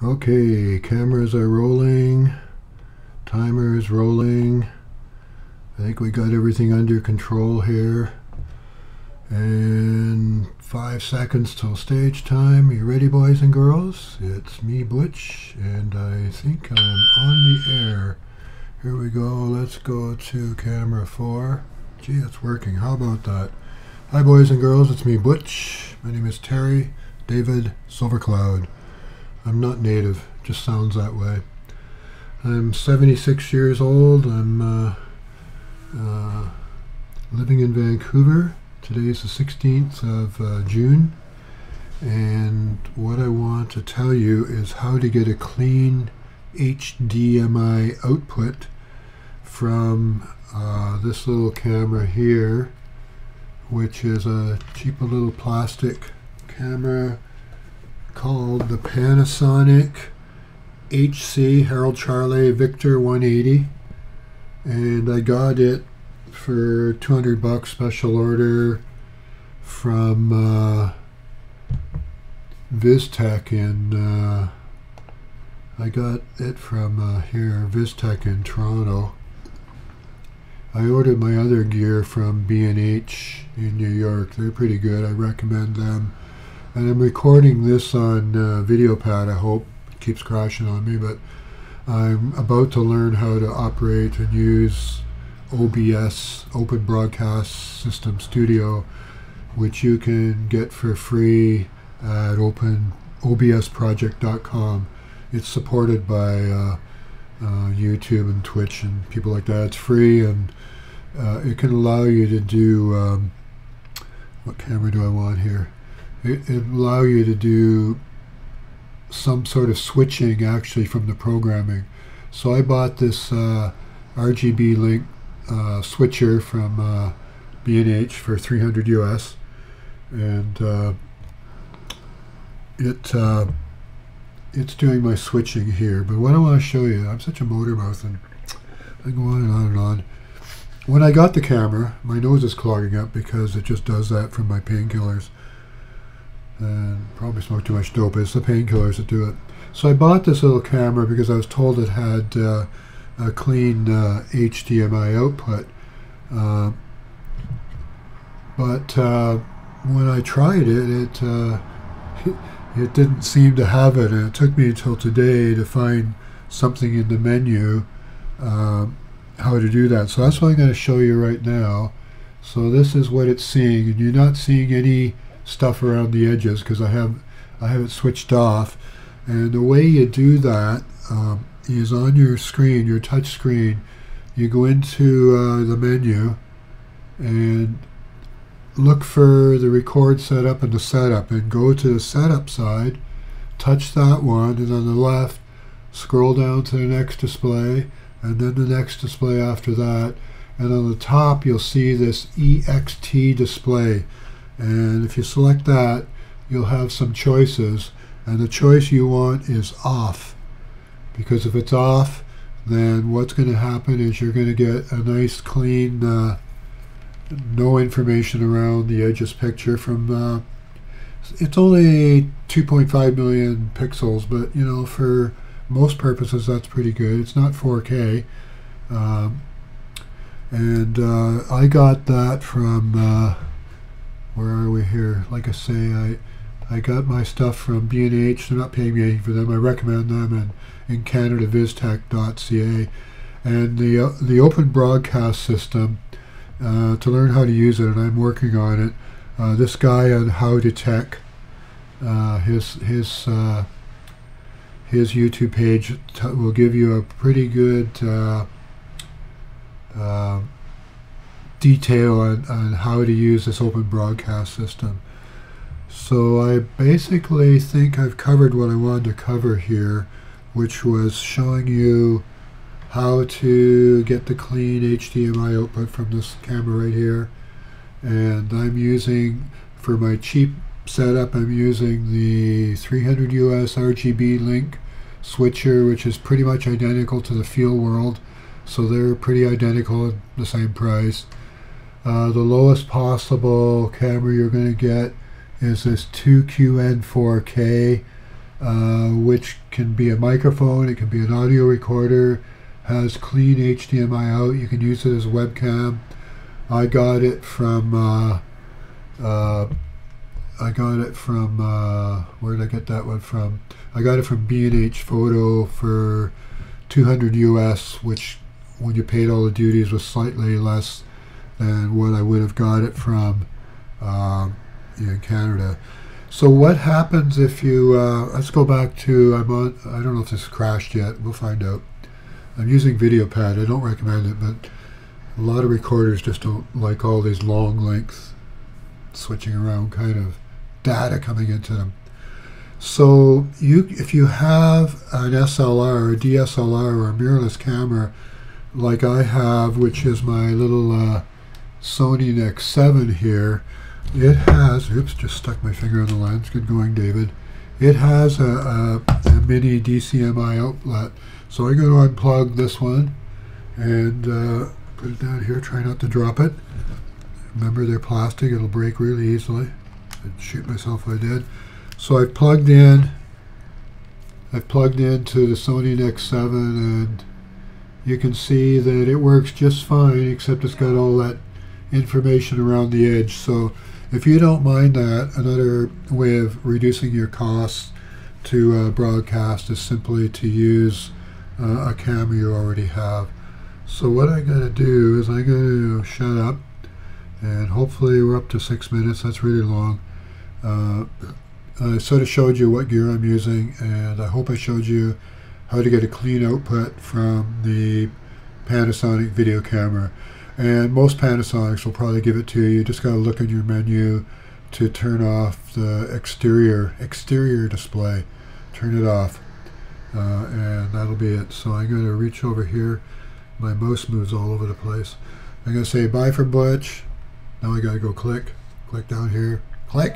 Okay, cameras are rolling, timer is rolling. I think we got everything under control here. And 5 seconds till stage time. You ready, boys and girls? It's me, Butch, and I think I'm on the air. Here we go. Let's go to camera 4. Gee, it's working. How about that? Hi, boys and girls. It's me, Butch. My name is Terry David Silvercloud. I'm not native, just sounds that way. I'm 76 years old. I'm living in Vancouver. Today's the 16th of June, and what I want to tell you is how to get a clean HDMI output from this little camera here, which is a cheap little plastic camera called the Panasonic Hc-V180, and I got it for $200 special order from VizTech in I got it from here, VizTech in Toronto. I ordered my other gear from B&H in New York. They're pretty good. I recommend them. And I'm recording this on VideoPad. I hope it keeps crashing on me, but I'm about to learn how to operate and use OBS, Open Broadcast System Studio, which you can get for free at obsproject.com. It's supported by YouTube and Twitch and people like that. It's free, and it can allow you to do what camera do I want here? It allow you to do some sort of switching actually from the programming. So I bought this RGBLink SWITCHER from B&H for $300 US, and it's doing my switching here. But what I want to show you, I'm such a motor mouth and I go on and on and on. When I got the camera, my nose is clogging up because it just does that from my painkillers. And probably smoked too much dope. It's the painkillers that do it. So I bought this little camera because I was told it had a clean HDMI output. But when I tried it, it didn't seem to have it, and it took me until today to find something in the menu how to do that. So that's what I'm going to show you right now. So this is what it's seeing, and you're not seeing any stuff around the edges because I have it switched off. And the way you do that is on your screen, your touch screen. You go into the menu and look for the record setup and the setup, and go to the setup side, touch that one, and on the left scroll down to the next display, and then the next display after that, and on the top you'll see this EXT display. And if you select that, you'll have some choices, and the choice you want is off, because if it's off, then what's going to happen is you're going to get a nice clean no information around the edges picture from it's only 2.5 million pixels, but you know, for most purposes that's pretty good. It's not 4K, and I got that from where are we here? Like I say, I got my stuff from B&H. They're not paying me anything for them. I recommend them, and in Canada, viztech.ca. And the Open Broadcast System, to learn how to use it, and I'm working on it. This guy on How to Tech, his YouTube page will give you a pretty good detail on how to use this Open Broadcast System. So I basically think I've covered what I wanted to cover here, which was showing you how to get the clean HDMI output from this camera right here. And I'm using, for my cheap setup, I'm using the $300 US RGBLink SWITCHER, which is pretty much identical to the Feel World. So they're pretty identical at the same price. The lowest possible camera you're going to get is this 2QN4K which can be a microphone, it can be an audio recorder, has clean HDMI out, you can use it as a webcam. I got it from where did I get that one from? I got it from B&H Photo for $200 US, which when you paid all the duties was slightly less than what I would have got it from in Canada. So what happens if you, let's go back to, I don't know if this crashed yet, we'll find out. I'm using VideoPad, I don't recommend it, but a lot of recorders just don't like all these long length switching around kind of data coming into them. So if you have an SLR or a DSLR or a mirrorless camera like I have, which is my little Sony NX7 here, it has, oops, just stuck my finger on the lens, good going David. It has a mini DCMI outlet. So I'm going to unplug this one and put it down here, try not to drop it. Remember they're plastic, it'll break really easily. I'd shoot myself if I did. So I've plugged into the Sony NX7 and you can see that it works just fine, except it's got all that information around the edge. So if you don't mind that, another way of reducing your costs to broadcast is simply to use a camera you already have. So what I gotta do is I'm gonna shut up, and hopefully we're up to 6 minutes. That's really long. I sort of showed you what gear I'm using, and I hope I showed you how to get a clean output from the Panasonic video camera. And most Panasonics will probably give it to you. You just got to look in your menu to turn off the exterior display. Turn it off, and that'll be it. So I'm going to reach over here. My mouse moves all over the place. I'm going to say bye from Butch. Now I got to go click down here. Click.